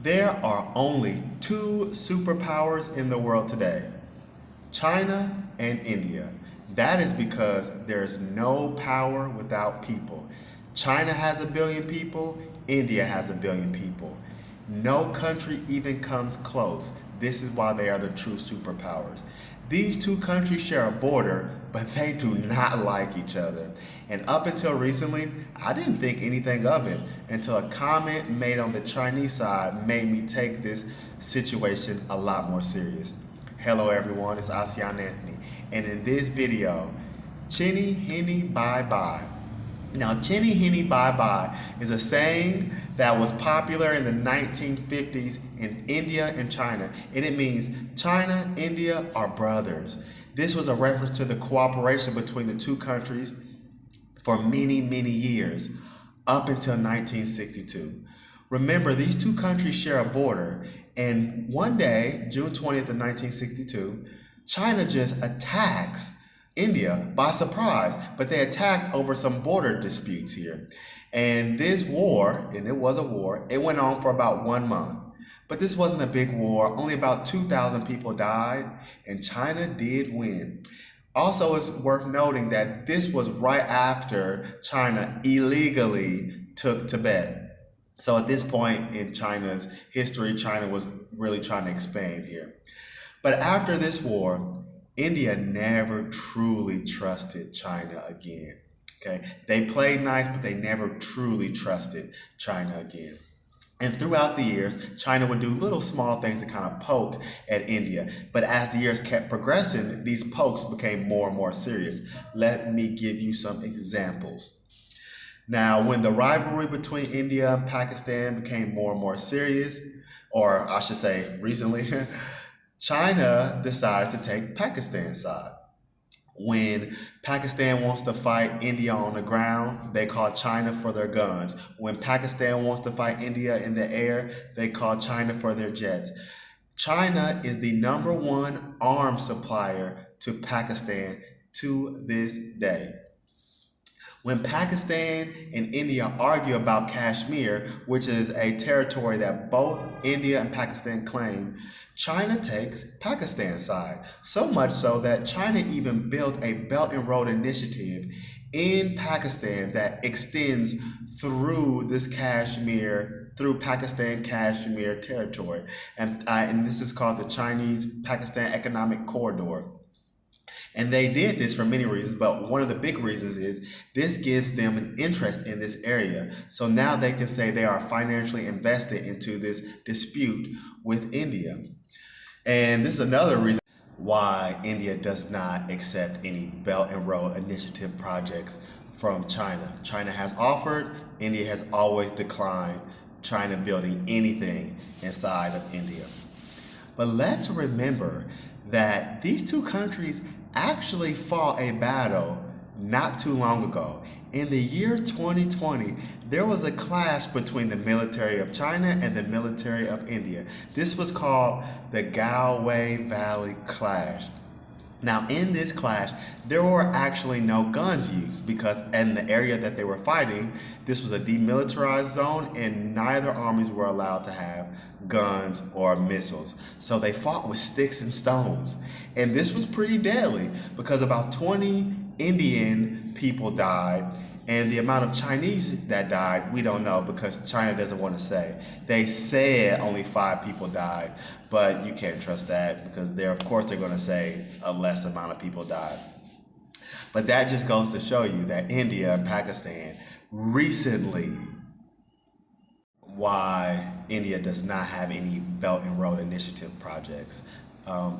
There are only two superpowers in the world today, China and India. That is because there's no power without people. China has 1 billion people, India has 1 billion people. No country even comes close. This is why they are the true superpowers. These two countries share a border, but they do not like each other. And up until recently, I didn't think anything of it until a comment made on the Chinese side made me take this situation a lot more serious. Hello everyone, it's Asian Anthony. And in this video, Hindi-Chini Bhai Bhai. Now, Hindi-Chini Bhai Bhai is a saying that was popular in the 1950s in India and China, and it means China, India are brothers. This was a reference to the cooperation between the two countries for many, many years, up until 1962. Remember, these two countries share a border, and one day, June 20th of 1962, China just attacks India by surprise, but they attacked over some border disputes here. And this war, and it was a war, it went on for about 1 month. But this wasn't a big war, only about 2,000 people died, and China did win. Also, it's worth noting that this was right after China illegally took Tibet. So at this point in China's history, China was really trying to expand here. But after this war, India never truly trusted China again. Okay, they played nice, but they never truly trusted China again. And throughout the years, China would do little small things to kind of poke at India. But as the years kept progressing, these pokes became more and more serious. Let me give you some examples. Now, when the rivalry between India and Pakistan became more and more serious, or I should say recently, China decided to take Pakistan's side. When Pakistan wants to fight India on the ground, they call China for their guns. When Pakistan wants to fight India in the air, they call China for their jets. China is the #1 arms supplier to Pakistan to this day. When Pakistan and India argue about Kashmir, which is a territory that both India and Pakistan claim, China takes Pakistan's side. So much so that China even built a Belt and Road Initiative in Pakistan that extends through this Kashmir, through Pakistan-Kashmir territory. And this is called the Chinese-Pakistan Economic Corridor. And they did this for many reasons, but one of the big reasons is this gives them an interest in this area. So now they can say they are financially invested into this dispute with India. And this is another reason why India does not accept any Belt and Road Initiative projects from China. China has offered, India has always declined China building anything inside of India. But let's remember that these two countries actually fought a battle not too long ago. In the year 2020, there was a clash between the military of China and the military of India. This was called the Galway Valley Clash. Now, in this clash, there were actually no guns used because in the area that they were fighting, this was a demilitarized zone and neither armies were allowed to have guns or missiles. So they fought with sticks and stones. And this was pretty deadly because about 20 Indian people died, and the amount of Chinese that died, we don't know because China doesn't want to say. They said only 5 people died, but you can't trust that because of course they're going to say a less amount of people died. But that just goes to show you that India and Pakistan recently, why India does not have any Belt and Road Initiative projects.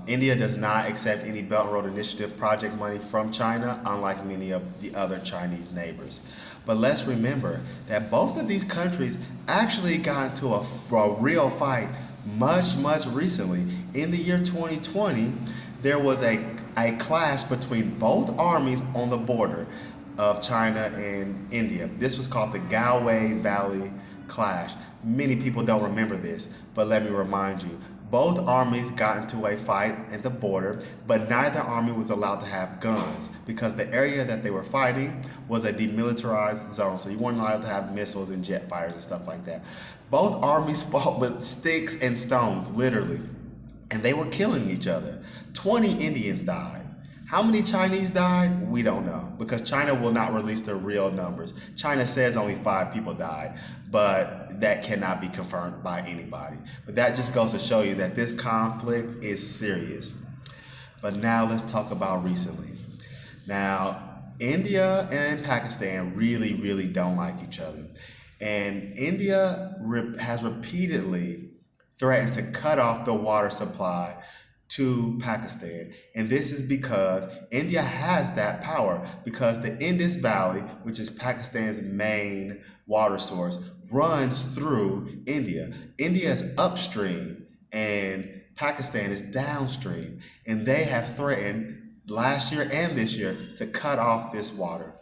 India does not accept any Belt and Road Initiative project money from China, unlike many of the other Chinese neighbors. But let's remember that both of these countries actually got into a real fight much recently. In the year 2020, there was a clash between both armies on the border of China and India. This was called the Galway Valley Clash. Many people don't remember this, but let me remind you. Both armies got into a fight at the border, but neither army was allowed to have guns because the area that they were fighting was a demilitarized zone. So you weren't allowed to have missiles and jet fighters and stuff like that. Both armies fought with sticks and stones, literally, and they were killing each other. 20 Indians died. How many Chinese died? We don't know because China will not release the real numbers. China says only 5 people died, but that cannot be confirmed by anybody. But that just goes to show you that this conflict is serious. But now let's talk about recently. Now, India and Pakistan really don't like each other. And India has repeatedly threatened to cut off the water supply to Pakistan. And this is because India has that power because the Indus Valley, which is Pakistan's main water source, runs through India. India is upstream and Pakistan is downstream. And they have threatened last year and this year to cut off this water.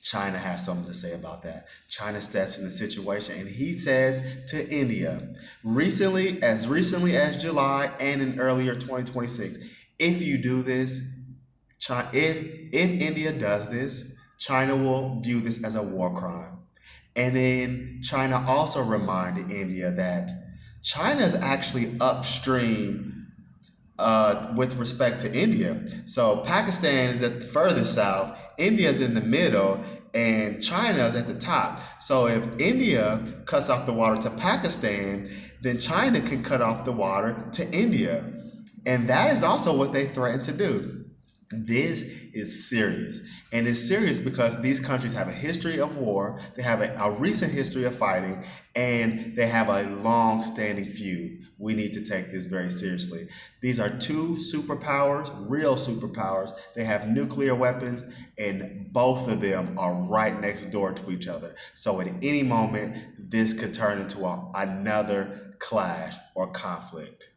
China has something to say about that. China steps in the situation and he says to India, recently as July and in earlier 2026, if you do this, if India does this, China will view this as a war crime. And then China also reminded India that China is actually upstream with respect to India. So Pakistan is at the furthest south, India is in the middle, and China is at the top. So if India cuts off the water to Pakistan, then China can cut off the water to India. And that is also what they threaten to do. This is serious. And it's serious because these countries have a history of war, they have a recent history of fighting, and they have a long-standing feud. We need to take this very seriously. These are 2 superpowers, real superpowers. They have nuclear weapons, and both of them are right next door to each other. So at any moment, this could turn into another clash or conflict.